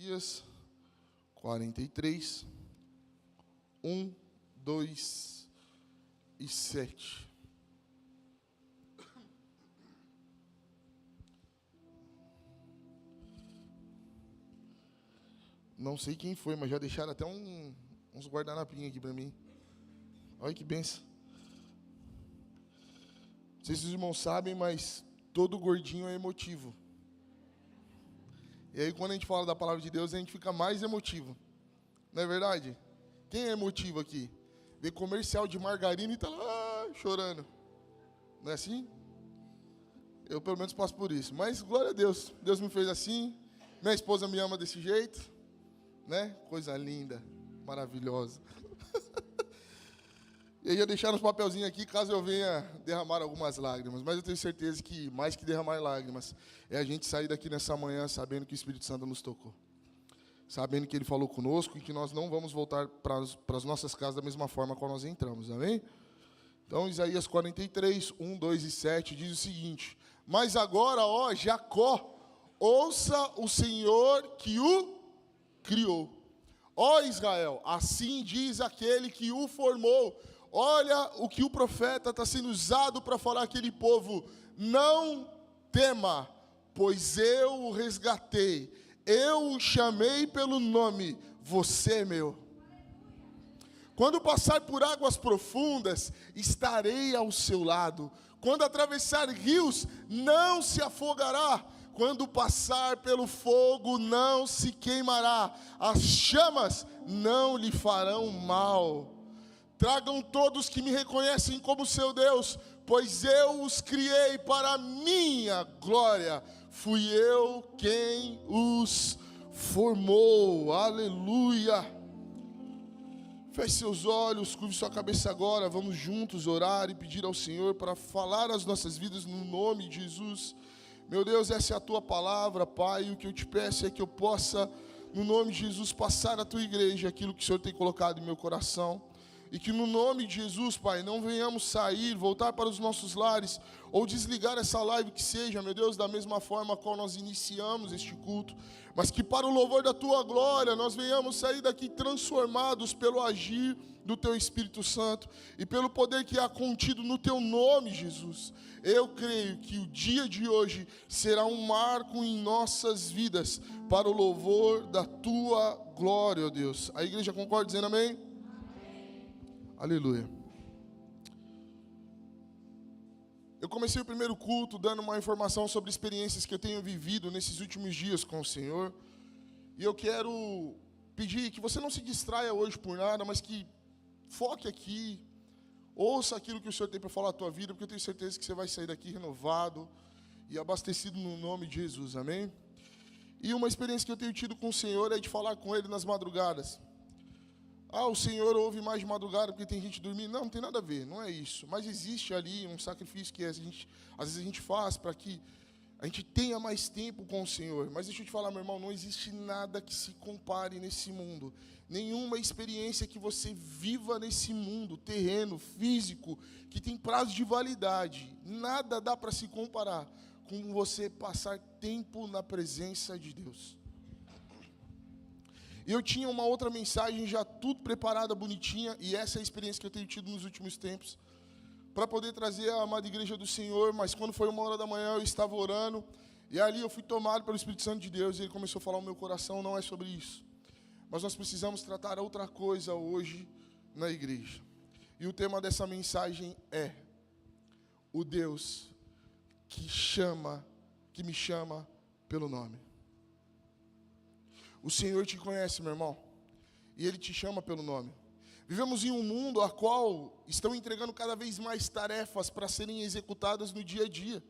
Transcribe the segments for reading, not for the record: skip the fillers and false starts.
Isaías 43, 1, 2 e 7. Não sei quem foi, mas já deixaram até uns guardanapinhos aqui para mim. Olha que benção. Não sei se os irmãos sabem, mas todo gordinho é emotivo. E aí, quando a gente fala da palavra de Deus, a gente fica mais emotivo. Não é verdade? Quem é emotivo aqui? Vê comercial de margarina e tá lá chorando. Não é assim? Eu, pelo menos, passo por isso. Mas, glória a Deus. Deus me fez assim. Minha esposa me ama desse jeito. Né? Coisa linda. Maravilhosa. E aí já deixaram os papelzinhos aqui, caso eu venha derramar algumas lágrimas. Mas eu tenho certeza que, mais que derramar lágrimas, é a gente sair daqui nessa manhã sabendo que o Espírito Santo nos tocou. Sabendo que Ele falou conosco e que nós não vamos voltar para as nossas casas da mesma forma como nós entramos. Amém? Então, Isaías 43, 1, 2 e 7 diz o seguinte: Mas agora, ó Jacó, ouça o Senhor que o criou. Ó Israel, assim diz aquele que o formou. Olha o que o profeta está sendo usado para falar àquele povo: não tema, pois eu o resgatei, eu o chamei pelo nome, você é meu. Quando passar por águas profundas, estarei ao seu lado. Quando atravessar rios, não se afogará. Quando passar pelo fogo, não se queimará. As chamas não lhe farão mal. Tragam todos que me reconhecem como seu Deus, pois eu os criei para a minha glória. Fui eu quem os formou. Aleluia. Feche seus olhos, curve sua cabeça agora. Vamos juntos orar e pedir ao Senhor para falar as nossas vidas no nome de Jesus. Meu Deus, essa é a tua palavra, Pai. E o que eu te peço é que eu possa, no nome de Jesus, passar à tua igreja aquilo que o Senhor tem colocado em meu coração. E que no nome de Jesus, Pai, não venhamos sair, voltar para os nossos lares, ou desligar essa live que seja, meu Deus, da mesma forma qual nós iniciamos este culto, mas que para o louvor da Tua glória, nós venhamos sair daqui transformados pelo agir do Teu Espírito Santo, e pelo poder que há contido no Teu nome, Jesus. Eu creio que o dia de hoje será um marco em nossas vidas, para o louvor da Tua glória, ó Deus. A igreja concorda dizendo amém? Aleluia. Eu comecei o primeiro culto dando uma informação sobre experiências que eu tenho vivido nesses últimos dias com o Senhor. E eu quero pedir que você não se distraia hoje por nada, mas que foque aqui, ouça aquilo que o Senhor tem para falar à tua vida, porque eu tenho certeza que você vai sair daqui renovado e abastecido no nome de Jesus, amém? E uma experiência que eu tenho tido com o Senhor é de falar com Ele nas madrugadas. O Senhor ouve mais de madrugada porque tem gente dormindo. Não tem nada a ver, não é isso. Mas existe ali um sacrifício que às vezes a gente faz para que a gente tenha mais tempo com o Senhor. Mas deixa eu te falar, meu irmão, não existe nada que se compare nesse mundo. Nenhuma experiência que você viva nesse mundo, terreno, físico, que tem prazo de validade. Nada dá para se comparar com você passar tempo na presença de Deus. E eu tinha uma outra mensagem já tudo preparada, bonitinha, e essa é a experiência que eu tenho tido nos últimos tempos, para poder trazer a amada igreja do Senhor, mas quando foi 1h da manhã eu estava orando, e ali eu fui tomado pelo Espírito Santo de Deus, e Ele começou a falar ao meu coração: não é sobre isso, mas nós precisamos tratar outra coisa hoje na igreja. E o tema dessa mensagem é: o Deus que me chama pelo nome. O Senhor te conhece, meu irmão, e Ele te chama pelo nome. Vivemos em um mundo a qual estão entregando cada vez mais tarefas para serem executadas no dia a dia.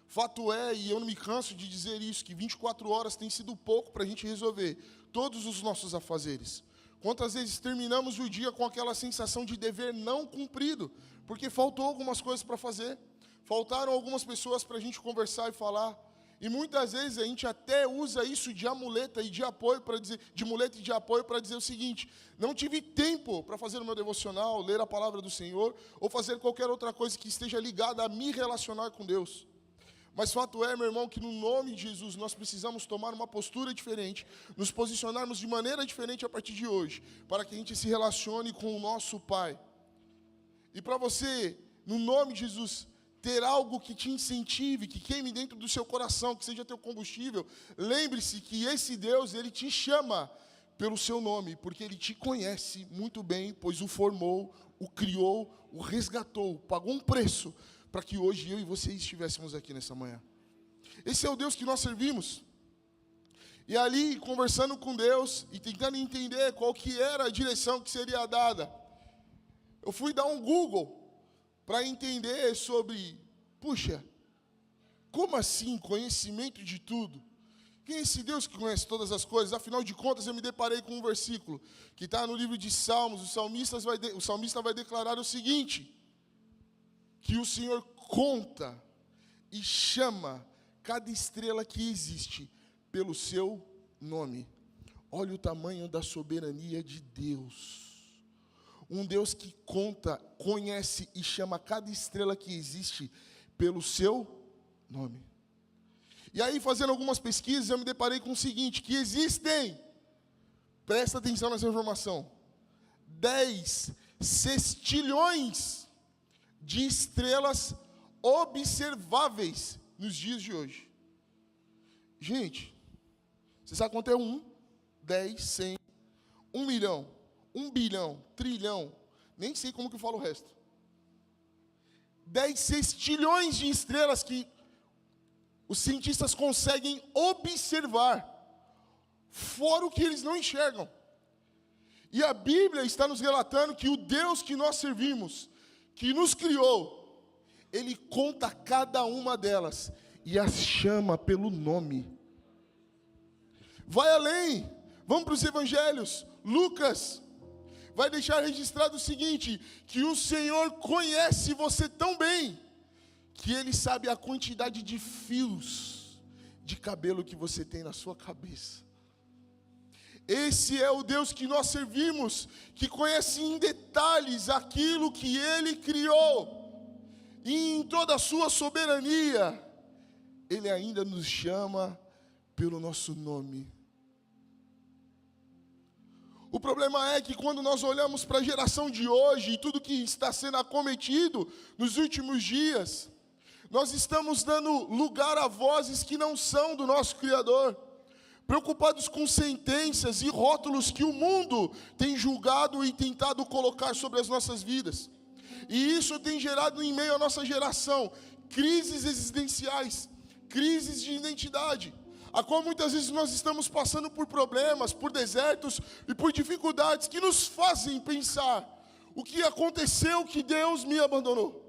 Fato é, e eu não me canso de dizer isso, que 24 horas tem sido pouco para a gente resolver todos os nossos afazeres. Quantas vezes terminamos o dia com aquela sensação de dever não cumprido, porque faltou algumas coisas para fazer, faltaram algumas pessoas para a gente conversar e falar. E muitas vezes a gente até usa isso de amuleta e de apoio para dizer, de muleta e de apoio para dizer o seguinte: não tive tempo para fazer o meu devocional, ler a palavra do Senhor, ou fazer qualquer outra coisa que esteja ligada a me relacionar com Deus. Mas fato é, meu irmão, que no nome de Jesus nós precisamos tomar uma postura diferente, nos posicionarmos de maneira diferente a partir de hoje, para que a gente se relacione com o nosso Pai. E para você, no nome de Jesus, ter algo que te incentive, que queime dentro do seu coração, que seja teu combustível, lembre-se que esse Deus, Ele te chama pelo seu nome, porque Ele te conhece muito bem, pois o formou, o criou, o resgatou, pagou um preço, para que hoje eu e você estivéssemos aqui nessa manhã. Esse é o Deus que nós servimos. E ali, conversando com Deus e tentando entender qual que era a direção que seria dada, eu fui dar um Google para entender sobre, puxa, como assim conhecimento de tudo? Quem é esse Deus que conhece todas as coisas? Afinal de contas, eu me deparei com um versículo que está no livro de Salmos. O salmista vai declarar o seguinte: que o Senhor conta e chama cada estrela que existe pelo seu nome. Olha o tamanho da soberania de Deus. Um Deus que conta, conhece e chama cada estrela que existe pelo seu nome. E aí, fazendo algumas pesquisas, eu me deparei com o seguinte, que existem, presta atenção nessa informação, 10 sextilhões de estrelas observáveis nos dias de hoje. Gente, você sabe quanto é 1, 10, 100, 1 milhão, 1 bilhão, trilhão, nem sei como que eu falo o resto. 10 sextilhões de estrelas que os cientistas conseguem observar, fora o que eles não enxergam. E a Bíblia está nos relatando que o Deus que nós servimos, que nos criou, Ele conta cada uma delas e as chama pelo nome. Vai além, vamos para os evangelhos. Lucas vai deixar registrado o seguinte, que o Senhor conhece você tão bem, que Ele sabe a quantidade de fios de cabelo que você tem na sua cabeça. Esse é o Deus que nós servimos, que conhece em detalhes aquilo que Ele criou. E em toda a sua soberania, Ele ainda nos chama pelo nosso nome. O problema é que quando nós olhamos para a geração de hoje e tudo que está sendo acometido nos últimos dias, nós estamos dando lugar a vozes que não são do nosso Criador, preocupados com sentenças e rótulos que o mundo tem julgado e tentado colocar sobre as nossas vidas. E isso tem gerado em meio à nossa geração crises existenciais, crises de identidade, a qual muitas vezes nós estamos passando por problemas, por desertos e por dificuldades que nos fazem pensar: o que aconteceu que Deus me abandonou?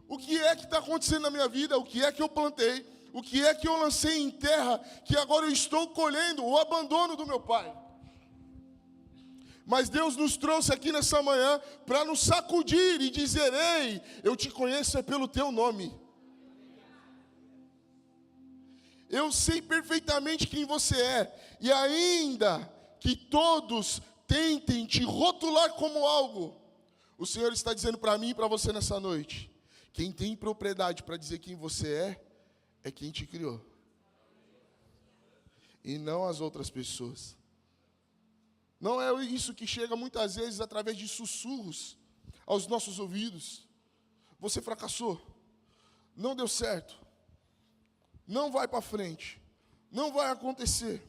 O que é que está acontecendo na minha vida? O que é que eu plantei? O que é que eu lancei em terra que agora eu estou colhendo? O abandono do meu pai. Mas Deus nos trouxe aqui nessa manhã para nos sacudir e dizer: ei, eu te conheço é pelo teu nome. Eu sei perfeitamente quem você é. E ainda que todos tentem te rotular como algo, o Senhor está dizendo para mim e para você nessa noite: quem tem propriedade para dizer quem você é quem te criou. E não as outras pessoas. Não é isso que chega muitas vezes através de sussurros aos nossos ouvidos. Você fracassou. Não deu certo. Não vai para frente. Não vai acontecer.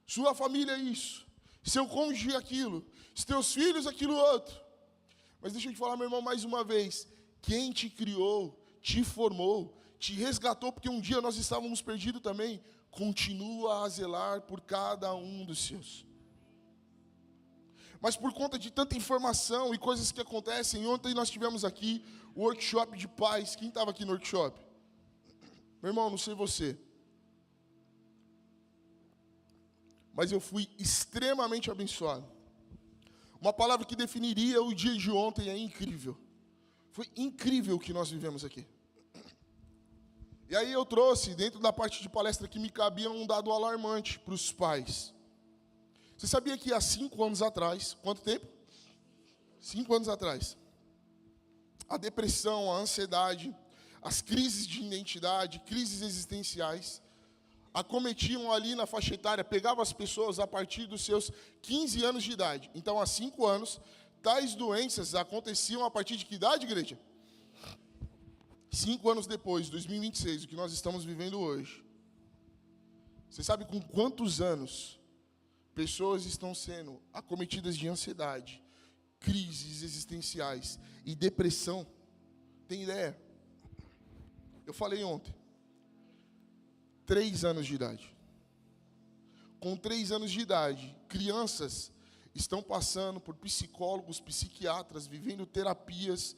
Sua família é isso. Seu cônjuge é aquilo. Seus filhos aquilo outro. Mas deixa eu te falar, meu irmão, mais uma vez. Quem te criou, te formou, te resgatou, porque um dia nós estávamos perdidos também, continua a zelar por cada um dos seus. Mas por conta de tanta informação e coisas que acontecem, ontem nós tivemos aqui o workshop de paz. Quem estava aqui no workshop? Meu irmão, não sei você, mas eu fui extremamente abençoado. Uma palavra que definiria o dia de ontem é incrível. Foi incrível o que nós vivemos aqui. E aí eu trouxe, dentro da parte de palestra que me cabia, um dado alarmante para os pais. Você sabia que há 5 anos atrás, quanto tempo? 5 anos atrás, a depressão, a ansiedade, as crises de identidade, crises existenciais, acometiam ali na faixa etária, pegavam as pessoas a partir dos seus 15 anos de idade. Então, há 5 anos, tais doenças aconteciam a partir de que idade, igreja? 5 anos depois, 2026, o que nós estamos vivendo hoje. Você sabe com quantos anos pessoas estão sendo acometidas de ansiedade, crises existenciais e depressão? Tem ideia? Eu falei ontem. 3 anos de idade. Com 3 anos de idade, crianças estão passando por psicólogos, psiquiatras, vivendo terapias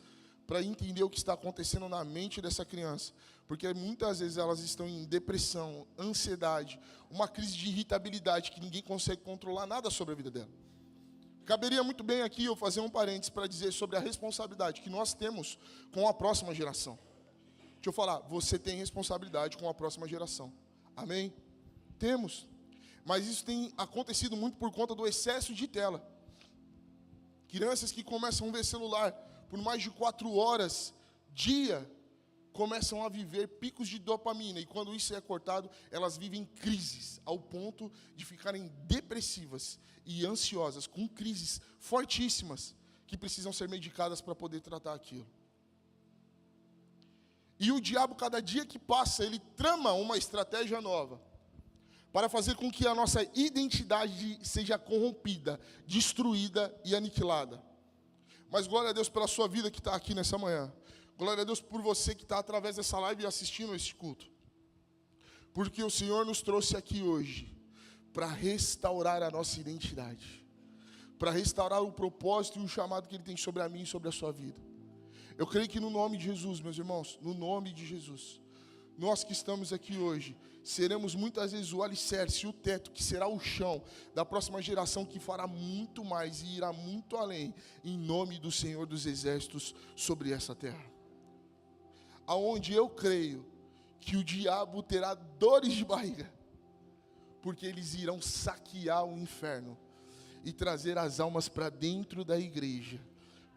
para entender o que está acontecendo na mente dessa criança. Porque muitas vezes elas estão em depressão, ansiedade, uma crise de irritabilidade que ninguém consegue controlar nada sobre a vida dela. Caberia muito bem aqui eu fazer um parênteses para dizer sobre a responsabilidade que nós temos com a próxima geração. Deixa eu falar, você tem responsabilidade com a próxima geração. Amém? Temos. Mas isso tem acontecido muito por conta do excesso de tela. Crianças que começam a ver celular por mais de 4 horas, dia, começam a viver picos de dopamina. E quando isso é cortado, elas vivem crises, ao ponto de ficarem depressivas e ansiosas, com crises fortíssimas, que precisam ser medicadas para poder tratar aquilo. E o diabo, cada dia que passa, ele trama uma estratégia nova para fazer com que a nossa identidade seja corrompida, destruída e aniquilada. Mas glória a Deus pela sua vida que está aqui nessa manhã. Glória a Deus por você que está através dessa live assistindo esse culto. Porque o Senhor nos trouxe aqui hoje para restaurar a nossa identidade, para restaurar o propósito e o chamado que Ele tem sobre a mim e sobre a sua vida. Eu creio que no nome de Jesus, meus irmãos, no nome de Jesus, nós que estamos aqui hoje, seremos muitas vezes o alicerce, o teto, que será o chão da próxima geração, que fará muito mais e irá muito além, em nome do Senhor dos Exércitos, sobre essa terra. Aonde eu creio que o diabo terá dores de barriga, porque eles irão saquear o inferno e trazer as almas para dentro da igreja,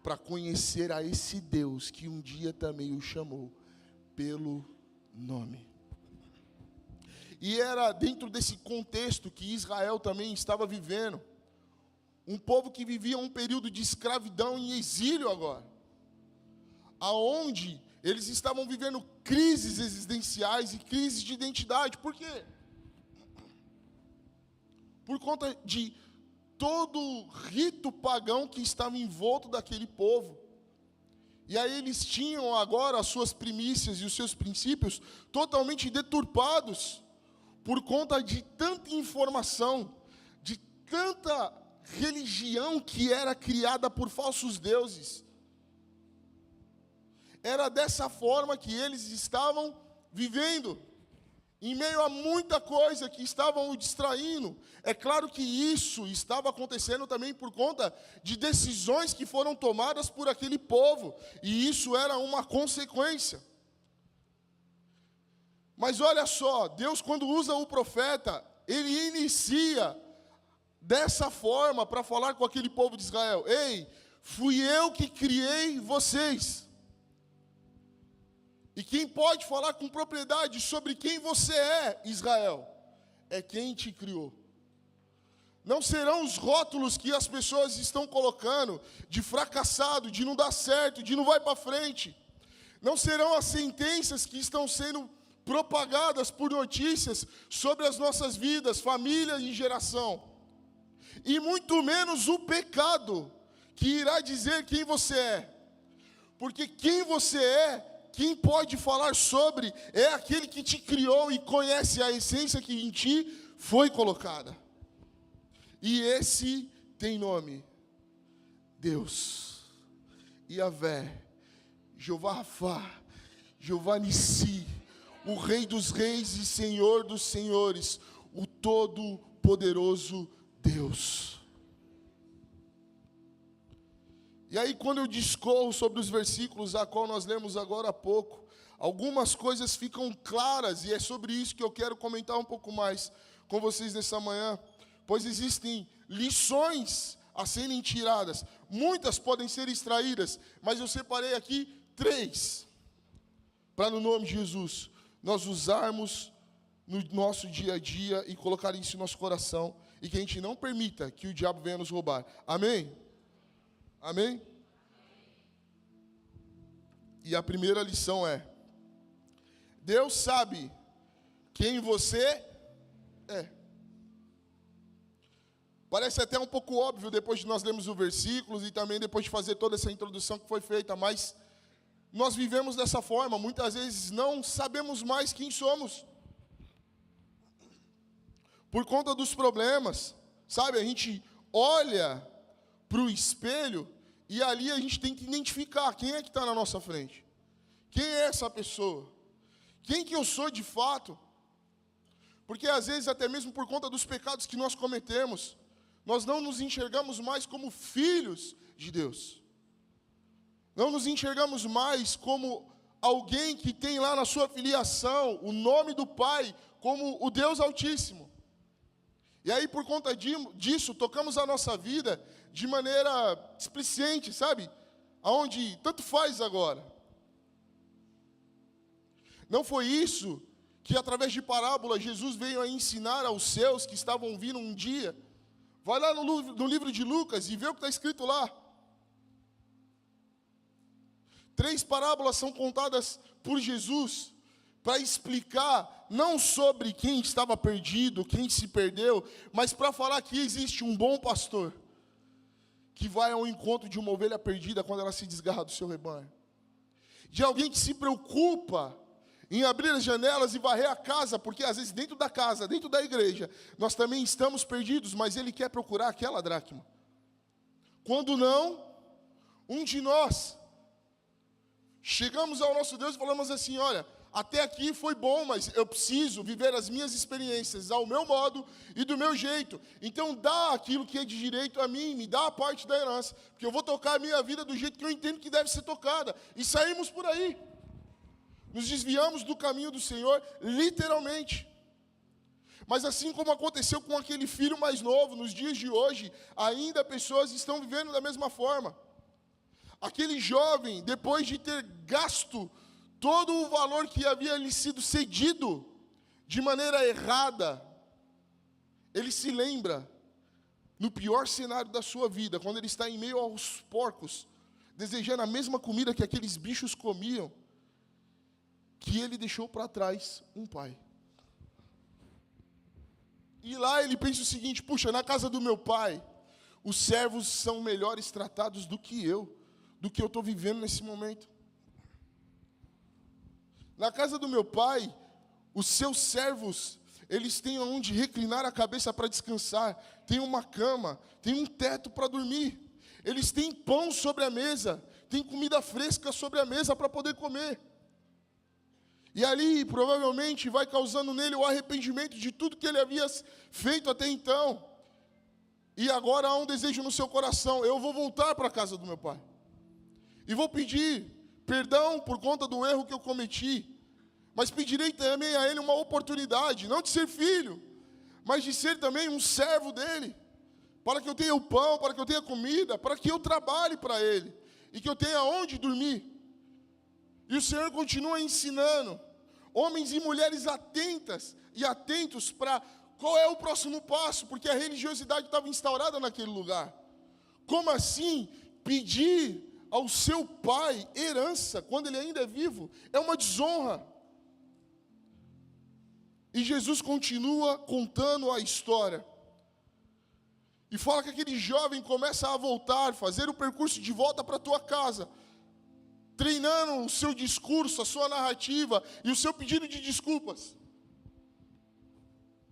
para conhecer a esse Deus que um dia também o chamou pelo nome. E era dentro desse contexto que Israel também estava vivendo, um povo que vivia um período de escravidão em exílio agora, aonde eles estavam vivendo crises existenciais e crises de identidade. Por quê? Por conta de todo o rito pagão que estava envolto daquele povo. E aí eles tinham agora as suas primícias e os seus princípios totalmente deturpados por conta de tanta informação, de tanta religião que era criada por falsos deuses. Era dessa forma que eles estavam vivendo, em meio a muita coisa que estavam o distraindo. É claro que isso estava acontecendo também por conta de decisões que foram tomadas por aquele povo, e isso era uma consequência. Mas olha só, Deus, quando usa o profeta, ele inicia dessa forma para falar com aquele povo de Israel: ei, fui eu que criei vocês. E quem pode falar com propriedade sobre quem você é, Israel, é quem te criou. Não serão os rótulos que as pessoas estão colocando de fracassado, de não dar certo, de não vai para frente. Não serão as sentenças que estão sendo propagadas por notícias sobre as nossas vidas, família e geração. E muito menos o pecado que irá dizer quem você é. Porque quem você é, quem pode falar sobre, é aquele que te criou e conhece a essência que em ti foi colocada. E esse tem nome: Deus, Yahvé, Jeová Rafá, Jeová Nissi, o Rei dos Reis e Senhor dos Senhores, o Todo-Poderoso Deus. E aí, quando eu discorro sobre os versículos a qual nós lemos agora há pouco, algumas coisas ficam claras, e é sobre isso que eu quero comentar um pouco mais com vocês nessa manhã, pois existem lições a serem tiradas, muitas podem ser extraídas, mas eu separei aqui 3. para no nome de Jesus, nós usarmos no nosso dia a dia e colocar isso no nosso coração, e que a gente não permita que o diabo venha nos roubar. Amém? Amém? E a primeira lição é: Deus sabe quem você é. Parece até um pouco óbvio depois de nós lermos os versículos e também depois de fazer toda essa introdução que foi feita, mas nós vivemos dessa forma. Muitas vezes não sabemos mais quem somos, por conta dos problemas, sabe? A gente olha para o espelho e ali a gente tem que identificar quem é que está na nossa frente. Quem é essa pessoa? Quem que eu sou de fato? Porque às vezes, até mesmo por conta dos pecados que nós cometemos, nós não nos enxergamos mais como filhos de Deus. Não nos enxergamos mais como alguém que tem lá na sua filiação o nome do Pai como o Deus Altíssimo. E aí, por conta disso, tocamos a nossa vida de maneira displicente, sabe? Aonde tanto faz agora. Não foi isso que, através de parábola, Jesus veio a ensinar aos seus que estavam vindo um dia. Vai lá no livro de Lucas e vê o que está escrito lá. 3 parábolas são contadas por Jesus para explicar não sobre quem estava perdido, quem se perdeu, mas para falar que existe um bom pastor que vai ao encontro de uma ovelha perdida quando ela se desgarra do seu rebanho. De alguém que se preocupa em abrir as janelas e varrer a casa, porque às vezes dentro da casa, dentro da igreja, nós também estamos perdidos, mas ele quer procurar aquela dracma. Quando não, um de nós chegamos ao nosso Deus e falamos assim: olha, até aqui foi bom, mas eu preciso viver as minhas experiências ao meu modo e do meu jeito. Então dá aquilo que é de direito a mim, me dá a parte da herança, porque eu vou tocar a minha vida do jeito que eu entendo que deve ser tocada. E saímos por aí. Nos desviamos do caminho do Senhor, literalmente. Mas assim como aconteceu com aquele filho mais novo, nos dias de hoje, ainda pessoas estão vivendo da mesma forma. Aquele jovem, depois de ter gasto todo o valor que havia lhe sido cedido de maneira errada, ele se lembra, no pior cenário da sua vida, quando ele está em meio aos porcos, desejando a mesma comida que aqueles bichos comiam, que ele deixou para trás um pai. E lá ele pensa o seguinte: puxa, na casa do meu pai, os servos são melhores tratados do que eu estou vivendo nesse momento. Na casa do meu pai, os seus servos, eles têm onde reclinar a cabeça para descansar, tem uma cama, tem um teto para dormir, eles têm pão sobre a mesa, tem comida fresca sobre a mesa para poder comer. E ali, provavelmente, vai causando nele o arrependimento de tudo que ele havia feito até então. E agora há um desejo no seu coração: eu vou voltar para a casa do meu pai. E vou pedir perdão por conta do erro que eu cometi. Mas pedirei também a ele uma oportunidade, não de ser filho, mas de ser também um servo dele. Para que eu tenha o pão, para que eu tenha comida, para que eu trabalhe para ele. E que eu tenha onde dormir. E o Senhor continua ensinando homens e mulheres atentos para qual é o próximo passo, porque a religiosidade estava instaurada naquele lugar. Como assim pedir ao seu pai herança quando ele ainda é vivo? É uma desonra. E Jesus continua contando a história. E fala que aquele jovem começa a voltar, fazer o percurso de volta para a tua casa, treinando o seu discurso, a sua narrativa e o seu pedido de desculpas.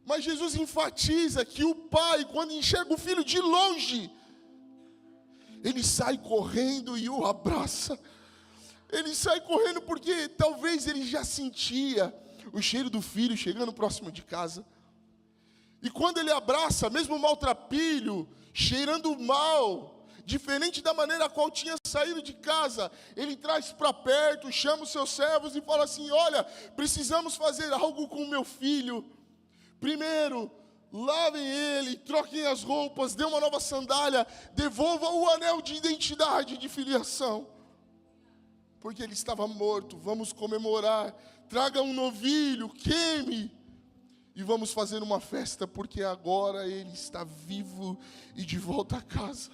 Mas Jesus enfatiza que o pai, quando enxerga o filho de longe, ele sai correndo e o abraça. Ele sai correndo porque talvez ele já sentia o cheiro do filho chegando próximo de casa. E quando ele abraça, mesmo maltrapilho, cheirando mal, diferente da maneira a qual tinha saído de casa, ele traz para perto, chama os seus servos e fala assim: olha, precisamos fazer algo com o meu filho. Primeiro, lavem ele, troquem as roupas, dê uma nova sandália, devolva o anel de identidade, de filiação. porque ele estava morto. Vamos comemorar. Traga um novilho, queime. E vamos fazer uma festa, porque agora ele está vivo e de volta a casa.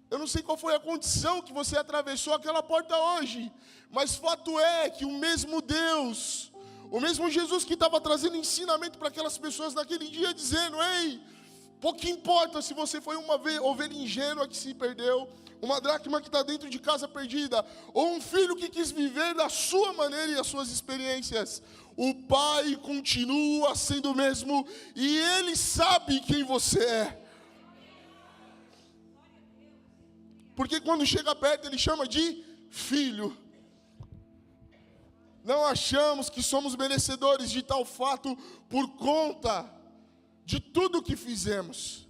Eu não sei qual foi a condição que você atravessou aquela porta hoje, mas fato é que o mesmo Deus, o mesmo Jesus que estava trazendo ensinamento para aquelas pessoas naquele dia, dizendo: ei, pouco importa se você foi uma ovelha ingênua que se perdeu, uma dracma que está dentro de casa perdida, ou um filho que quis viver da sua maneira e as suas experiências. O Pai continua sendo o mesmo e Ele sabe quem você é. Porque quando chega perto, Ele chama de filho. Não achamos que somos merecedores de tal fato por conta de tudo que fizemos,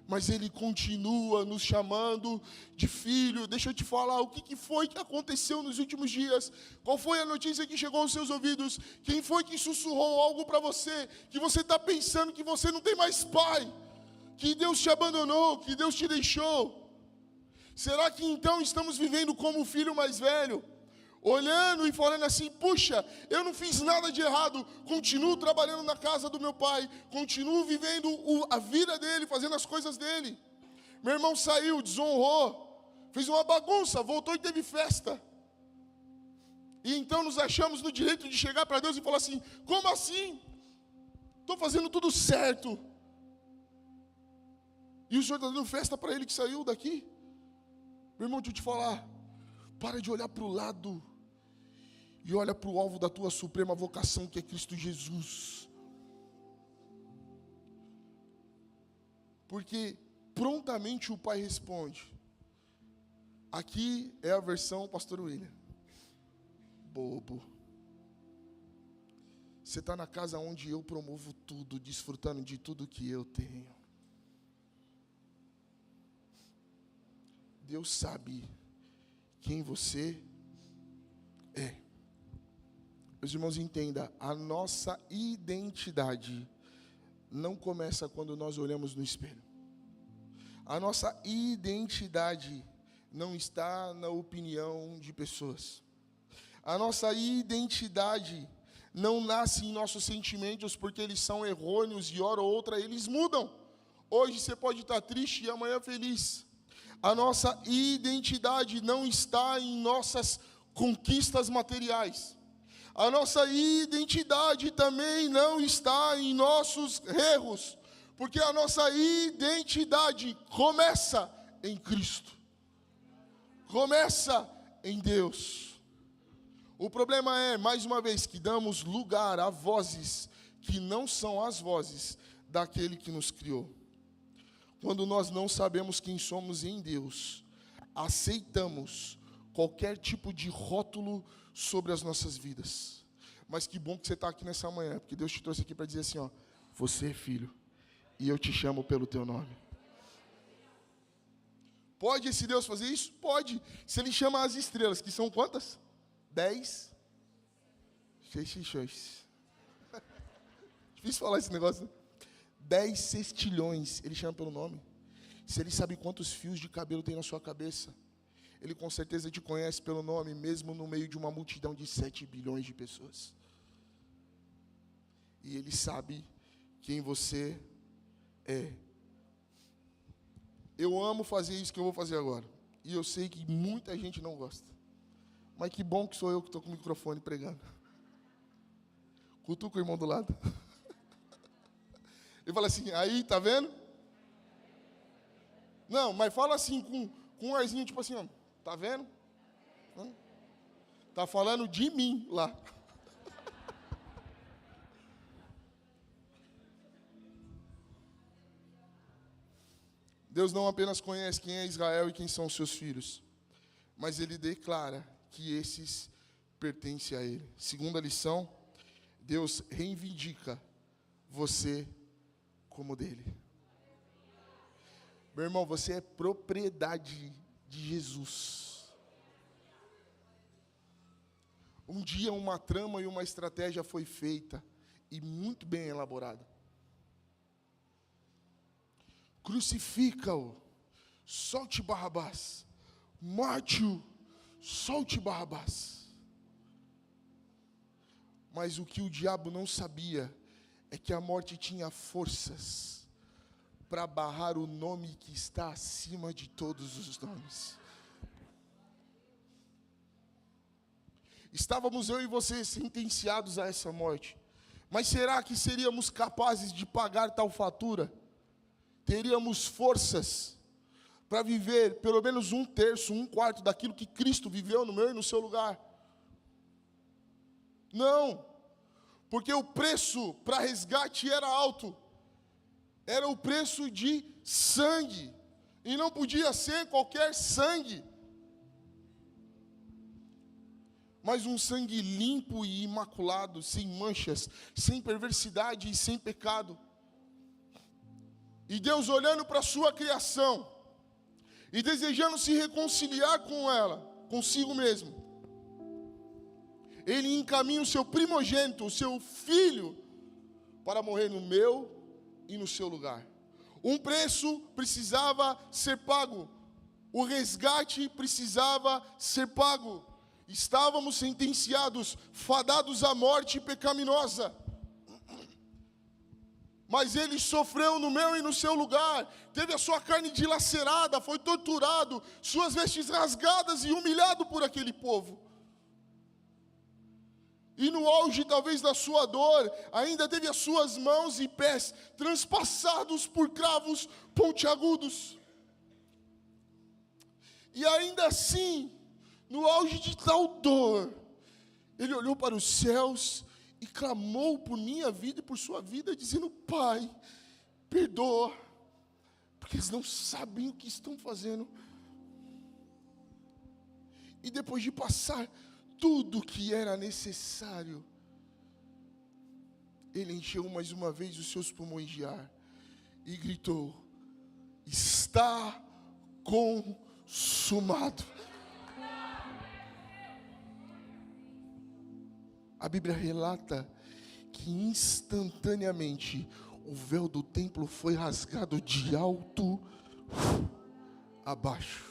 mas Ele continua nos chamando de filho. Deixa eu te falar, o que foi que aconteceu nos últimos dias? Qual foi a notícia que chegou aos seus ouvidos? Quem foi que sussurrou algo para você, que você está pensando que você não tem mais pai, que Deus te abandonou, que Deus te deixou? Será que então estamos vivendo como o filho mais velho, olhando e falando assim: puxa, eu não fiz nada de errado, continuo trabalhando na casa do meu pai, continuo vivendo a vida dele, fazendo as coisas dele. Meu irmão saiu, desonrou, fez uma bagunça, voltou e teve festa. E então nos achamos no direito de chegar para Deus e falar assim: como assim? Estou fazendo tudo certo. E o Senhor está dando festa para ele que saiu daqui? Meu irmão, deixa eu te falar, para de olhar para o lado e olha para o alvo da tua suprema vocação, que é Cristo Jesus. Porque prontamente o Pai responde. Aqui é a versão Pastor William. Bobo. Você está na casa onde eu promovo tudo, desfrutando de tudo que eu tenho. Deus sabe quem você é. Meus irmãos, entenda, a nossa identidade não começa quando nós olhamos no espelho. A nossa identidade não está na opinião de pessoas. A nossa identidade não nasce em nossos sentimentos, porque eles são errôneos e hora ou outra eles mudam. Hoje você pode estar triste e amanhã feliz. A nossa identidade não está em nossas conquistas materiais. A nossa identidade também não está em nossos erros, porque a nossa identidade começa em Cristo. Começa em Deus. O problema é, mais uma vez, que damos lugar a vozes que não são as vozes daquele que nos criou. Quando nós não sabemos quem somos em Deus, aceitamos qualquer tipo de rótulo sobre as nossas vidas. Mas que bom que você está aqui nessa manhã, porque Deus te trouxe aqui para dizer assim, ó: você é filho, e eu te chamo pelo teu nome. Pode esse Deus fazer isso? Pode. Se Ele chama as estrelas, que são quantas? 10. Difícil falar esse negócio, né? 10 sextilhões, Ele chama pelo nome. Se Ele sabe quantos fios de cabelo tem na sua cabeça, Ele com certeza te conhece pelo nome, mesmo no meio de uma multidão de 7 bilhões de pessoas. E Ele sabe quem você é. Eu amo fazer isso que eu vou fazer agora. E eu sei que muita gente não gosta. Mas que bom que sou eu que estou com o microfone pregando. Cutuca o irmão do lado. Ele fala assim: aí, tá vendo? Não, mas fala assim, com um arzinho, tipo assim, ó, tá vendo? Tá falando de mim lá. Deus não apenas conhece quem é Israel e quem são os seus filhos, mas Ele declara que esses pertencem a Ele. Segunda lição, Deus reivindica você como dele. Meu irmão, você é propriedade de Jesus. Um dia uma trama e uma estratégia foi feita e muito bem elaborada. Crucifica-o, solte Barrabás, mate-o, solte Barrabás. Mas o que o diabo não sabia é que a morte tinha forças para barrar o nome que está acima de todos os nomes. Estávamos eu e você sentenciados a essa morte. Mas será que seríamos capazes de pagar tal fatura? Teríamos forças para viver pelo menos 1/3, 1/4 daquilo que Cristo viveu no meu e no seu lugar? Não, porque o preço para resgate era alto. Era o preço de sangue, e não podia ser qualquer sangue, mas um sangue limpo e imaculado, sem manchas, sem perversidade e sem pecado. E Deus, olhando para a sua criação e desejando se reconciliar com ela, consigo mesmo, Ele encaminha o seu primogênito, o seu filho, para morrer no meu e no seu lugar. Um preço precisava ser pago, o resgate precisava ser pago. Estávamos sentenciados, fadados à morte pecaminosa. Mas Ele sofreu no meu e no seu lugar, teve a sua carne dilacerada, foi torturado, suas vestes rasgadas e humilhado por aquele povo. E no auge talvez da sua dor, ainda teve as suas mãos e pés transpassados por cravos pontiagudos. E ainda assim, no auge de tal dor, Ele olhou para os céus e clamou por minha vida e por sua vida, dizendo: Pai, perdoa, porque eles não sabem o que estão fazendo. E depois de passar tudo o que era necessário, Ele encheu mais uma vez os seus pulmões de ar e gritou: está consumado. A Bíblia relata que instantaneamente o véu do templo foi rasgado de alto a baixo.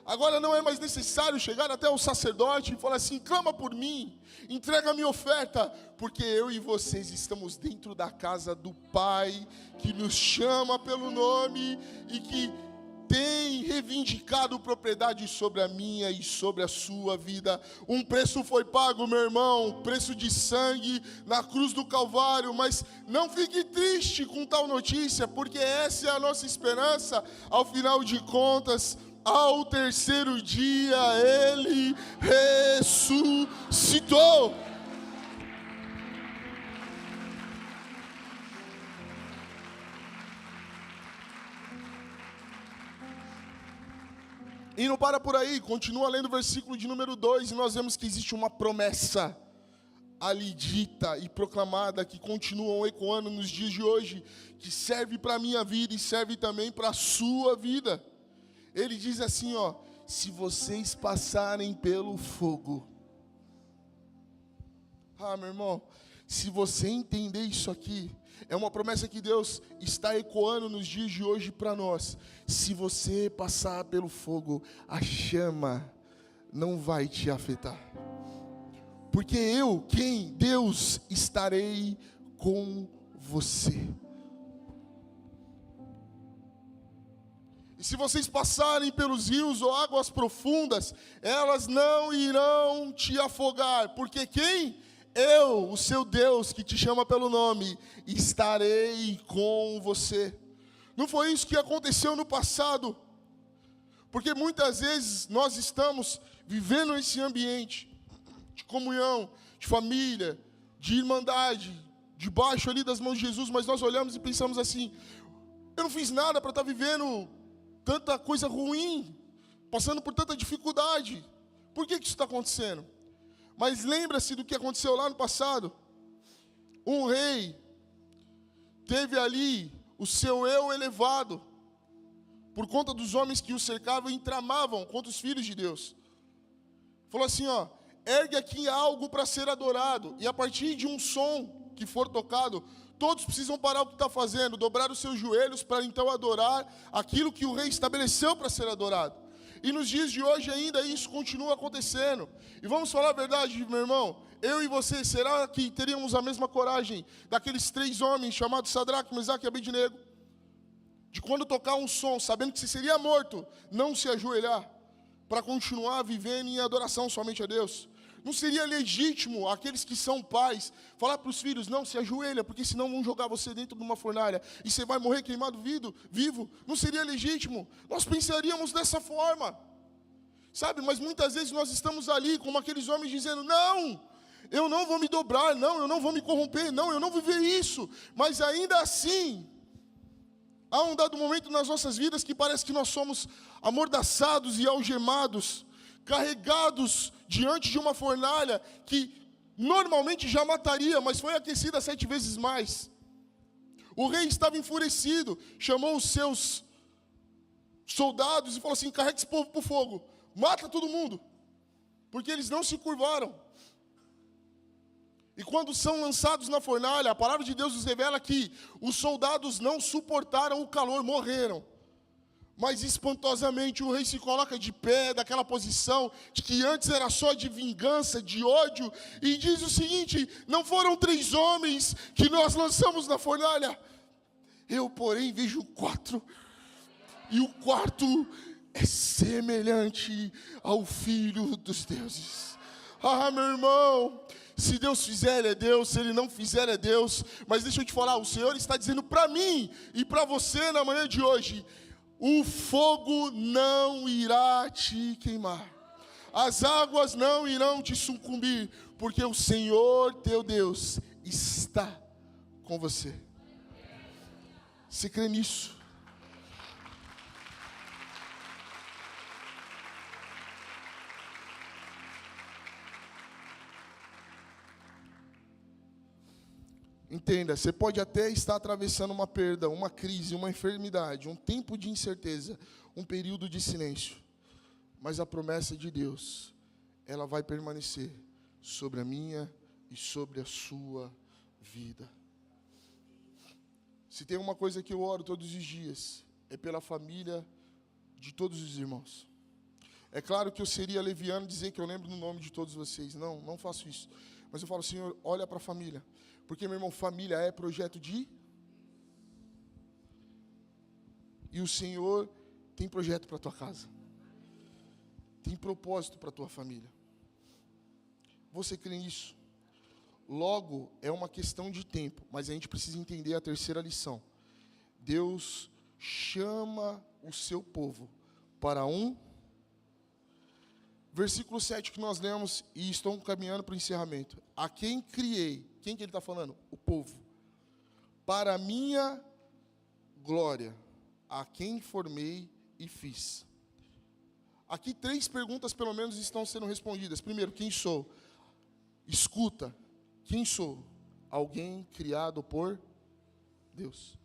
Agora não é mais necessário chegar até o sacerdote e falar assim: clama por mim, entrega a minha oferta, porque eu e vocês estamos dentro da casa do Pai, que nos chama pelo nome e que tem reivindicado propriedade sobre a minha e sobre a sua vida. Um preço foi pago, meu irmão, preço de sangue na cruz do Calvário. Mas não fique triste com tal notícia, porque essa é a nossa esperança. Ao final de contas, ao terceiro dia, Ele ressuscitou. E não para por aí, continua lendo o versículo de número 2, e nós vemos que existe uma promessa ali dita e proclamada, que continuam ecoando nos dias de hoje, que serve para a minha vida e serve também para a sua vida. Ele diz assim, ó: se vocês passarem pelo fogo. Meu irmão, se você entender isso aqui, é uma promessa que Deus está ecoando nos dias de hoje para nós. Se você passar pelo fogo, a chama não vai te afetar. Porque eu, Deus, estarei com você. E se vocês passarem pelos rios ou águas profundas, elas não irão te afogar. Porque quem? Eu, o seu Deus, que te chama pelo nome, estarei com você. Não foi isso que aconteceu no passado? Porque muitas vezes nós estamos vivendo esse ambiente de comunhão, de família, de irmandade, debaixo ali das mãos de Jesus, mas nós olhamos e pensamos assim: eu não fiz nada para estar vivendo tanta coisa ruim, passando por tanta dificuldade. Por que isso está acontecendo? Mas lembra-se do que aconteceu lá no passado. Um rei teve ali o seu eu elevado, por conta dos homens que o cercavam e tramavam contra os filhos de Deus. Falou assim, ó: ergue aqui algo para ser adorado, e a partir de um som que for tocado, todos precisam parar o que está fazendo, dobrar os seus joelhos para então adorar aquilo que o rei estabeleceu para ser adorado. E nos dias de hoje ainda isso continua acontecendo. E vamos falar a verdade, meu irmão, eu e você, será que teríamos a mesma coragem daqueles 3 homens chamados Sadraque, Mesaque e Abednego? De quando tocar um som, sabendo que se seria morto, não se ajoelhar, para continuar vivendo em adoração somente a Deus? Não seria legítimo aqueles que são pais falar para os filhos, não, se ajoelha, porque senão vão jogar você dentro de uma fornalha e você vai morrer queimado vivo? Não seria legítimo? Nós pensaríamos dessa forma, sabe? Mas muitas vezes nós estamos ali como aqueles homens dizendo, não, eu não vou me dobrar, não, eu não vou me corromper, não, eu não vou viver isso. Mas ainda assim, há um dado momento nas nossas vidas que parece que nós somos amordaçados e algemados, carregados diante de uma fornalha que normalmente já mataria, mas foi aquecida 7 vezes mais. O rei estava enfurecido, chamou os seus soldados e falou assim, carrega esse povo para o fogo, mata todo mundo, porque eles não se curvaram. E quando são lançados na fornalha, a palavra de Deus nos revela que os soldados não suportaram o calor, morreram. Mas espantosamente o rei se coloca de pé, daquela posição de que antes era só de vingança, de ódio, e diz o seguinte, não foram 3 homens que nós lançamos na fornalha, eu porém vejo 4, e o 4 é semelhante ao Filho dos deuses. Ah, meu irmão, se Deus fizer, Ele é Deus, se Ele não fizer, é Deus. Mas deixa eu te falar, o Senhor está dizendo para mim e para você na manhã de hoje, o fogo não irá te queimar, as águas não irão te sucumbir, porque o Senhor teu Deus está com você. Você crê nisso? Entenda, você pode até estar atravessando uma perda, uma crise, uma enfermidade, um tempo de incerteza, um período de silêncio. Mas a promessa de Deus, ela vai permanecer sobre a minha e sobre a sua vida. Se tem uma coisa que eu oro todos os dias, é pela família de todos os irmãos. É claro que eu seria leviano dizer que eu lembro do nome de todos vocês. Não, não faço isso. Mas eu falo, Senhor, olha para a família. Porque, meu irmão, família é projeto de... E o Senhor tem projeto para a tua casa. Tem propósito para a tua família. Você crê nisso? Logo, é uma questão de tempo. Mas a gente precisa entender a terceira lição. Deus chama o seu povo para um... Versículo 7 que nós lemos, e estou caminhando para o encerramento. A quem criei, quem que ele está falando? O povo. Para a minha glória, a quem formei e fiz. Aqui 3 perguntas pelo menos estão sendo respondidas. Primeiro, quem sou? Escuta, quem sou? Alguém criado por Deus.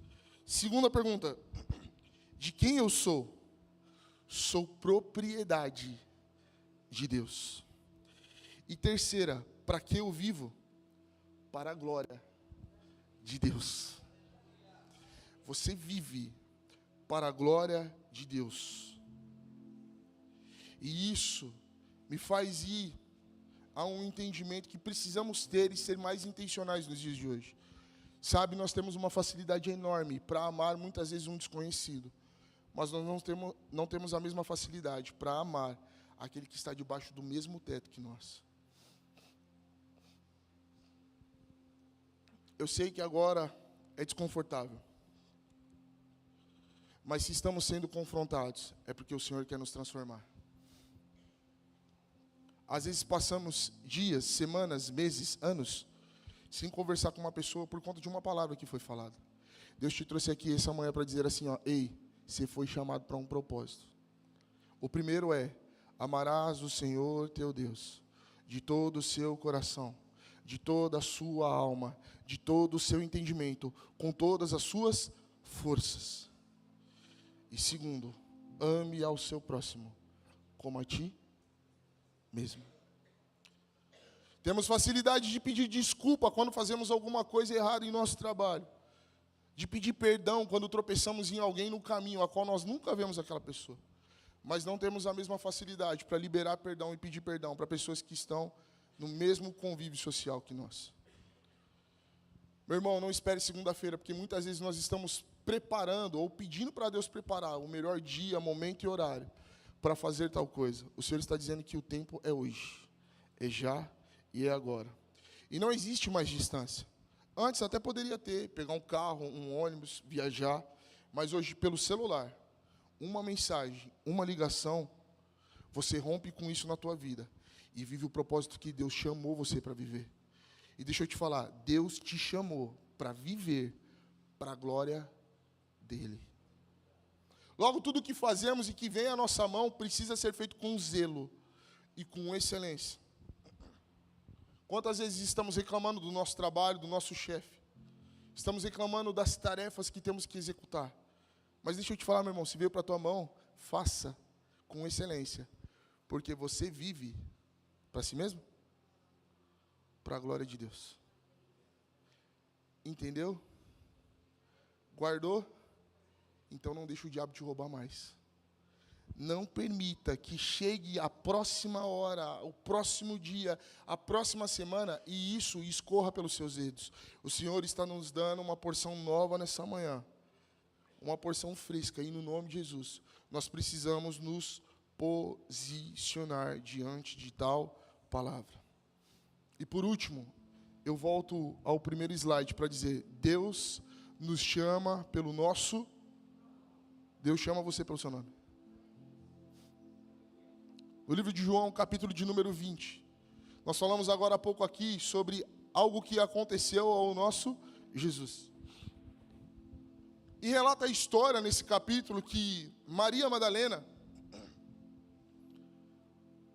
Segunda pergunta, de quem eu sou? Sou propriedade de Deus. E terceira, para que eu vivo? Para a glória de Deus. Você vive para a glória de Deus. E isso me faz ir a um entendimento que precisamos ter e ser mais intencionais nos dias de hoje. Sabe, nós temos uma facilidade enorme para amar muitas vezes um desconhecido. Mas nós não temos a mesma facilidade para amar aquele que está debaixo do mesmo teto que nós. Eu sei que agora é desconfortável. Mas se estamos sendo confrontados, é porque o Senhor quer nos transformar. Às vezes passamos dias, semanas, meses, anos, sem conversar com uma pessoa por conta de uma palavra que foi falada. Deus te trouxe aqui essa manhã para dizer assim, ó, ei, você foi chamado para um propósito. O primeiro é, amarás o Senhor teu Deus, de todo o seu coração, de toda a sua alma, de todo o seu entendimento, com todas as suas forças. E segundo, ame ao seu próximo, como a ti mesmo. Temos facilidade de pedir desculpa quando fazemos alguma coisa errada em nosso trabalho. De pedir perdão quando tropeçamos em alguém no caminho, a qual nós nunca vemos aquela pessoa. mas não temos a mesma facilidade para liberar perdão e pedir perdão para pessoas que estão no mesmo convívio social que nós. Meu irmão, não espere segunda-feira, porque muitas vezes nós estamos preparando ou pedindo para Deus preparar o melhor dia, momento e horário para fazer tal coisa. O Senhor está dizendo que o tempo é hoje, é já e é agora. E não existe mais distância. Antes até poderia pegar um carro, um ônibus, viajar, mas hoje pelo celular, uma mensagem, uma ligação, você rompe com isso na tua vida e vive o propósito que Deus chamou você para viver. E deixa eu te falar, Deus te chamou para viver para a glória dEle. Logo, tudo que fazemos e que vem à nossa mão precisa ser feito com zelo e com excelência. Quantas vezes estamos reclamando do nosso trabalho, do nosso chefe? Estamos reclamando das tarefas que temos que executar. Mas deixa eu te falar, meu irmão, se veio para a tua mão, faça com excelência. Porque você vive para si mesmo? Para a glória de Deus. Entendeu? Guardou? Então não deixe o diabo te roubar mais. Não permita que chegue a próxima hora, o próximo dia, a próxima semana e isso escorra pelos seus dedos. O Senhor está nos dando uma porção nova nessa manhã. Uma porção fresca e no nome de Jesus, nós precisamos nos posicionar diante de tal palavra. E por último, eu volto ao primeiro slide para dizer, Deus nos chama pelo nosso... Deus chama você pelo seu nome. No livro de João, capítulo de número 20, nós falamos agora há pouco aqui sobre algo que aconteceu ao nosso Jesus. E relata a história nesse capítulo que Maria Madalena,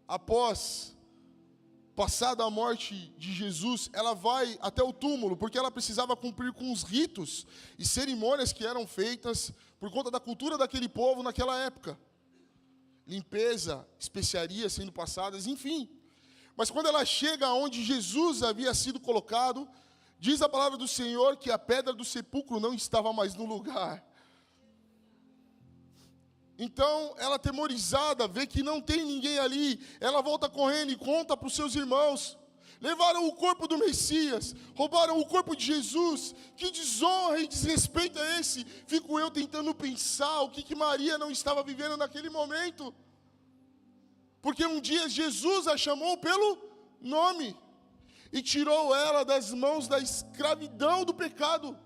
após passada a morte de Jesus, ela vai até o túmulo, porque ela precisava cumprir com os ritos e cerimônias que eram feitas por conta da cultura daquele povo naquela época. Limpeza, especiarias sendo passadas, enfim. Mas quando ela chega onde Jesus havia sido colocado, diz a palavra do Senhor que a pedra do sepulcro não estava mais no lugar. Então, ela atemorizada, vê que não tem ninguém ali, ela volta correndo e conta para os seus irmãos. Levaram o corpo do Messias, roubaram o corpo de Jesus. Que desonra e desrespeito é esse? Fico eu tentando pensar o que Maria não estava vivendo naquele momento. Porque um dia Jesus a chamou pelo nome e tirou ela das mãos da escravidão do pecado.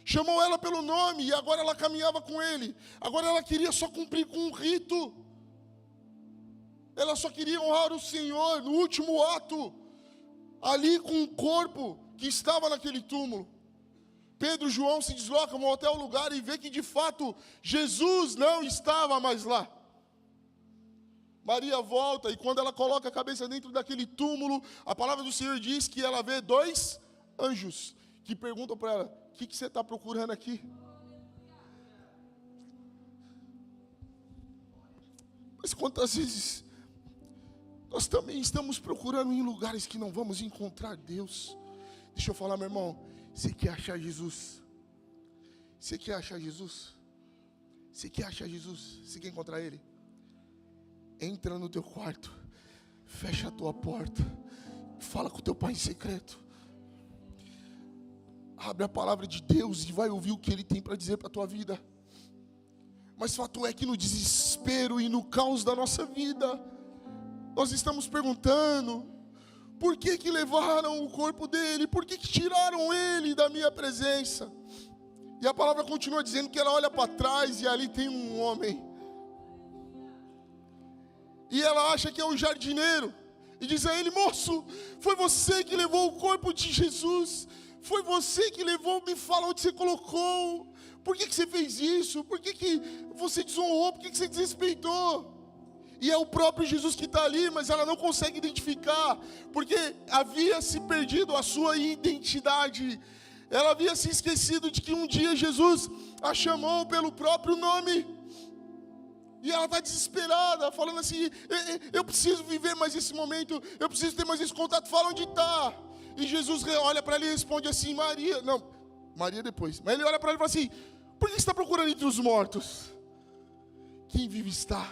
Chamou ela pelo nome e agora ela caminhava com ele. Agora ela queria só cumprir com um rito. Ela só queria honrar o Senhor no último ato, ali com o corpo que estava naquele túmulo. Pedro e João se deslocam, vão até o lugar e vê que de fato Jesus não estava mais lá. Maria volta e quando ela coloca a cabeça dentro daquele túmulo, a palavra do Senhor diz que ela vê 2 anjos que perguntam para ela, o que você está procurando aqui? Mas quantas vezes nós também estamos procurando em lugares que não vamos encontrar Deus? Deixa eu falar, meu irmão, você quer achar Jesus? Você quer achar Jesus? Você quer achar Jesus? Você quer encontrar Ele? Entra no teu quarto, fecha a tua porta, fala com o teu pai em secreto. Abre a palavra de Deus e vai ouvir o que Ele tem para dizer para a tua vida. Mas fato é que no desespero e no caos da nossa vida, nós estamos perguntando, por que levaram o corpo dele? Por que tiraram ele da minha presença? E a palavra continua dizendo que ela olha para trás e ali tem um homem. E ela acha que é um jardineiro. E diz a ele, moço, foi você que levou o corpo de Jesus. Foi você que levou, me fala onde você colocou. Por que você fez isso? Por que você desonrou? Por que você desrespeitou? E é o próprio Jesus que está ali, mas ela não consegue identificar, porque havia se perdido a sua identidade. Ela havia se esquecido de que um dia Jesus a chamou pelo próprio nome. E ela está desesperada, falando assim, eu preciso viver mais esse momento, eu preciso ter mais esse contato, fala onde está. E Jesus olha para ela e responde assim, Maria depois. Mas ele olha para ela e fala assim, por que você está procurando entre os mortos? quem vive está.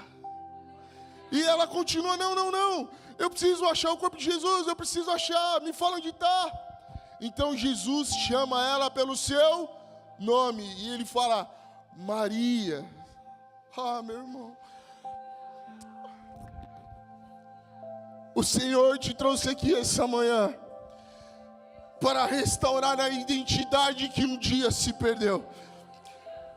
E ela continua, não, eu preciso achar o corpo de Jesus, eu preciso achar, me fala onde está. Então Jesus chama ela pelo seu nome, e ele fala, Maria. Ah, meu irmão, o Senhor te trouxe aqui essa manhã para restaurar a identidade que um dia se perdeu.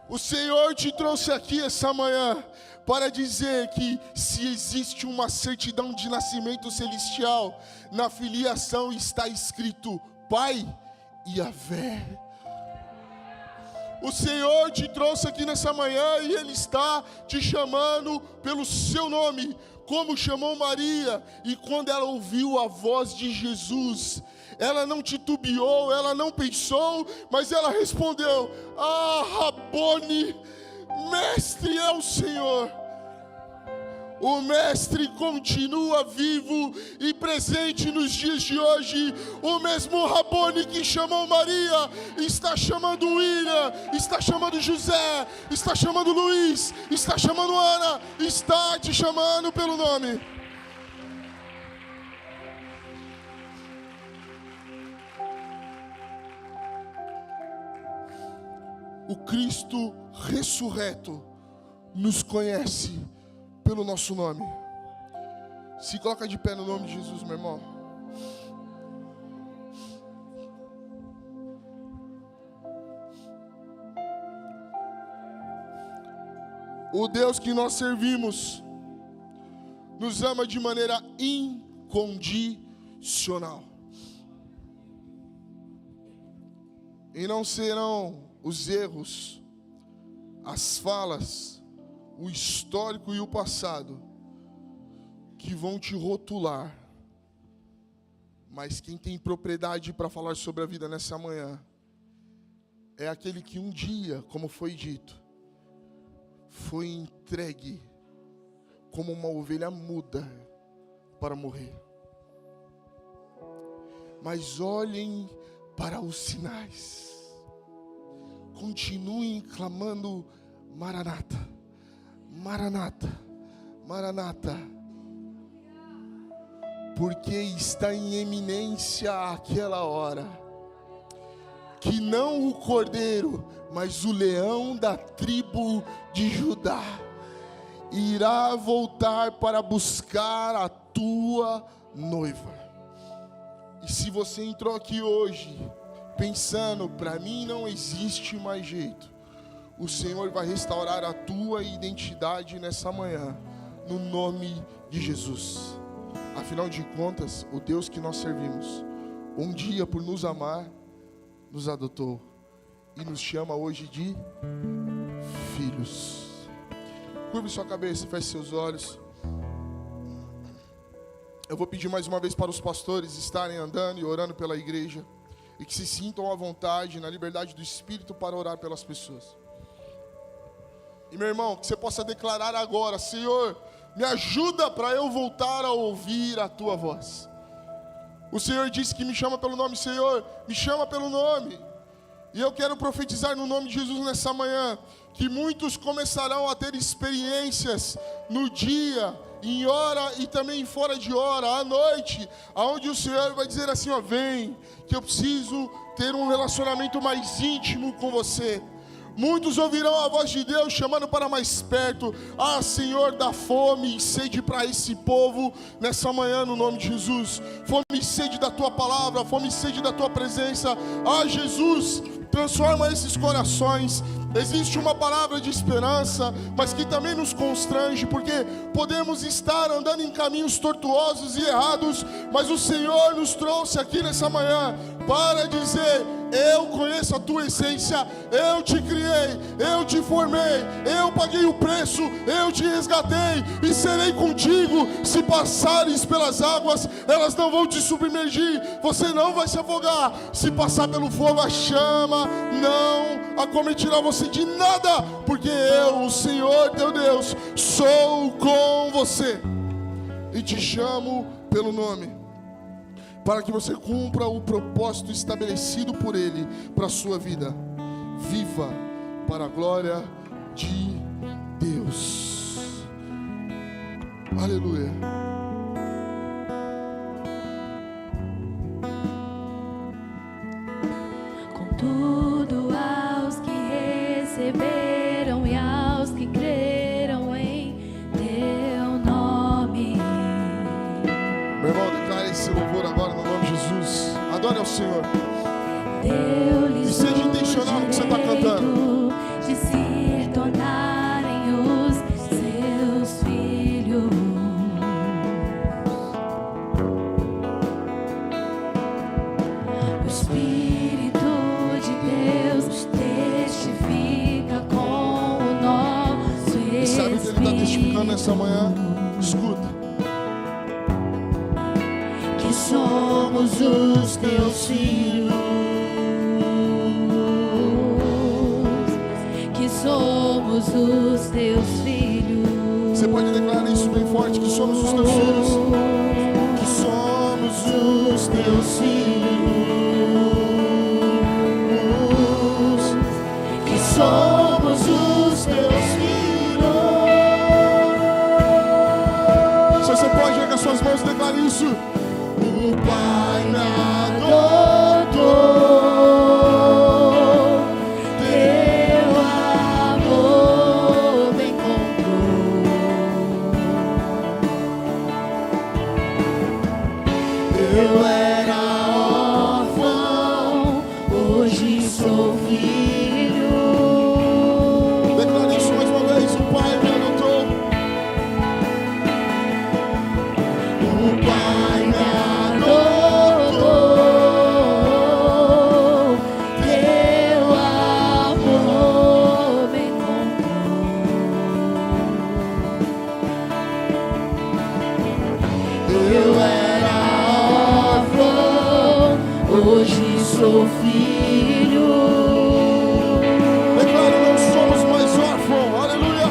O Senhor te trouxe aqui essa manhã para dizer que se existe uma certidão de nascimento celestial, na filiação está escrito Pai e Yahvé. O Senhor te trouxe aqui nessa manhã e Ele está te chamando pelo seu nome, como chamou Maria. E quando ela ouviu a voz de Jesus, ela não titubeou, ela não pensou, mas ela respondeu, ah, Rabone, mestre é o Senhor. O mestre continua vivo e presente nos dias de hoje. O mesmo Rabone que chamou Maria, está chamando William, está chamando José, está chamando Luiz, está chamando Ana, está te chamando pelo nome. O Cristo ressurreto nos conhece pelo nosso nome. Se coloca de pé no nome de Jesus, meu irmão. O Deus que nós servimos nos ama de maneira incondicional. E não serão os erros, as falas, o histórico e o passado que vão te rotular. Mas quem tem propriedade para falar sobre a vida nessa manhã é aquele que um dia, como foi dito, foi entregue como uma ovelha muda para morrer. Mas olhem para os sinais. Continuem clamando Maranata, Maranata, Maranata, porque está em eminência aquela hora que não o cordeiro, mas o leão da tribo de Judá irá voltar para buscar a tua noiva. E se você entrou aqui hoje pensando, para mim não existe mais jeito, o Senhor vai restaurar a tua identidade nessa manhã, no nome de Jesus. Afinal de contas, o Deus que nós servimos, um dia por nos amar, nos adotou e nos chama hoje de filhos. Curve sua cabeça, feche seus olhos. Eu vou pedir mais uma vez para os pastores estarem andando e orando pela igreja, e que se sintam à vontade, na liberdade do Espírito, para orar pelas pessoas. E meu irmão, que você possa declarar agora, Senhor, me ajuda para eu voltar a ouvir a tua voz. O Senhor disse que me chama pelo nome, Senhor, me chama pelo nome. E eu quero profetizar no nome de Jesus nessa manhã, que muitos começarão a ter experiências no dia, em hora e também fora de hora, à noite, aonde o Senhor vai dizer assim, ó, vem, que eu preciso ter um relacionamento mais íntimo com você. Muitos ouvirão a voz de Deus chamando para mais perto. Ah, Senhor, dá fome e sede para esse povo nessa manhã no nome de Jesus. Fome e sede da tua palavra, fome e sede da tua presença. Ah, Jesus, transforma esses corações. Existe uma palavra de esperança, mas que também nos constrange, porque podemos estar andando em caminhos tortuosos e errados, mas o Senhor nos trouxe aqui nessa manhã para dizer, eu conheço a tua essência, eu te criei, eu te formei, eu paguei o preço, eu te resgatei e serei contigo. Se passares pelas águas, elas não vão te submergir, você não vai se afogar. Se passar pelo fogo, a chama não acometerá você de nada, porque eu, o Senhor teu Deus, sou com você e te chamo pelo nome, para que você cumpra o propósito estabelecido por Ele para a sua vida. Viva para a glória de Deus. Aleluia. Contudo, aos que receberam e aos que creram em teu nome. Meu irmão, declare esse louvor agora no nome de Jesus. Adore ao Senhor. Deu-lhes E seja intencional no que você está cantando. de se tornarem os seus filhos. O Espírito de Deus testifica com o nosso E sabe o que Ele está testificando nessa manhã? Escuta. que somos os teus filhos, que somos os teus filhos. Você pode declarar isso bem forte, que somos os teus filhos. Que somos os teus filhos. Que somos os teus filhos. Se você pode, erga suas mãos e declare isso. O Pai me adotou, teu amor me encontrou. Eu era órfão, hoje sou filho. Declare isso mais uma vez. O Pai me adotou. O Pai me adotou, teu amor me encontrou. Eu era órfão, hoje sou filho. Declare, não somos mais órfãos. Aleluia.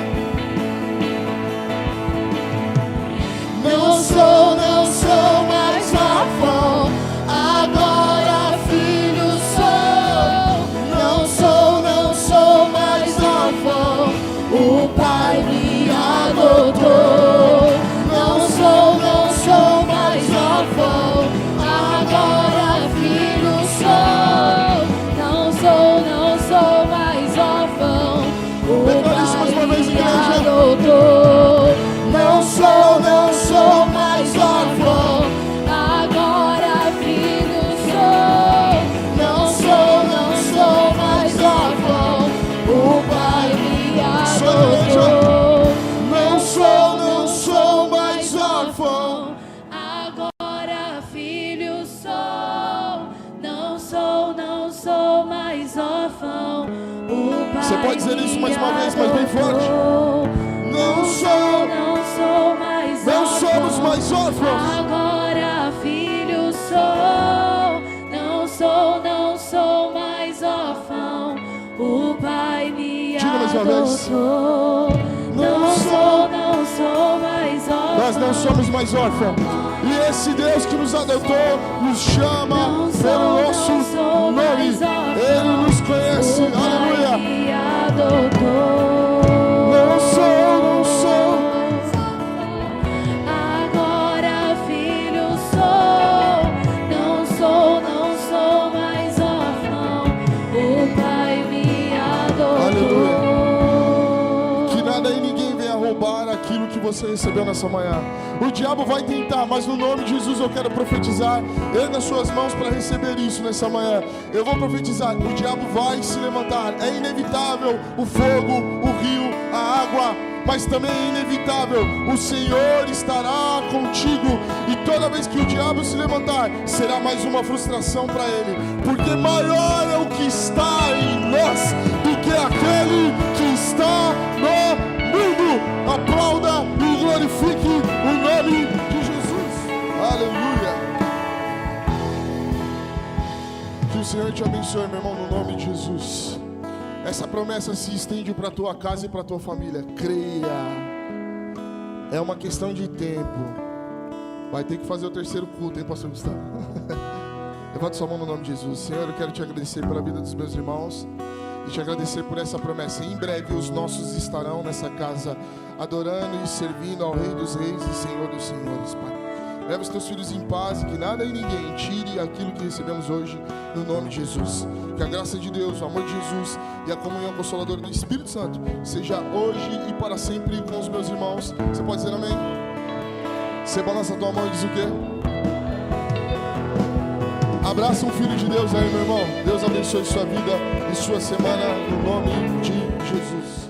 Não sou mais órfão, agora filho sou. Não sou mais órfão, o Pai me adotou. Não sou mais órfão, agora filho sou. Não sou mais órfão, o Declare isso mais uma Pai vez, me igreja. adotou. Não sou mais órfão, agora filho sou. Não sou mais órfão, o Pai me adotou. Não sou mais órfão, agora filho sou. Não sou mais órfão, o Pai. Você pode dizer isso mais uma vez, mas bem forte. Não somos mais órfãos. Agora filho sou. Não sou mais órfão, o Pai me Diga mais uma vez. adotou. Não sou mais órfão. Nós não somos mais órfãos. E esse Deus que nos adotou nos chama pelo nosso nome. Ele nos conhece. Aleluia. Me adotou. Não sou. Agora filho sou. Não sou mais órfão, o Pai me adotou. Que nada e ninguém venha roubar aquilo que você recebeu nessa manhã. O diabo vai tentar, mas no nome de Jesus eu quero profetizar. Erga as suas mãos para receber isso nessa manhã. Eu vou profetizar. O diabo vai se levantar. É inevitável o fogo, o rio, a água, mas também é inevitável. O Senhor estará contigo. E toda vez que o diabo se levantar, será mais uma frustração para ele. Porque maior é o que está em nós do que aquele que está no mundo. Aplauda e glorifique o nome de Jesus. Aleluia. Que o Senhor te abençoe, meu irmão, no nome de Jesus. Essa promessa se estende para a tua casa e para a tua família. Creia. É uma questão de tempo. Vai ter que fazer o terceiro culto, hein, pastor Gustavo? Levanta sua mão no nome de Jesus. Senhor, eu quero te agradecer pela vida dos meus irmãos. e te agradecer por essa promessa. Em breve os nossos estarão nessa casa, adorando e servindo ao Rei dos Reis e Senhor dos Senhores, Pai. Leva os teus filhos em paz e que nada e ninguém tire aquilo que recebemos hoje, no nome de Jesus. Que a graça de Deus, o amor de Jesus e a comunhão consoladora do Espírito Santo seja hoje e para sempre com os meus irmãos. Você pode dizer amém? Você balança a tua mão e diz o quê? Abraça um filho de Deus aí, meu irmão. Deus abençoe sua vida e sua semana, no nome de Jesus.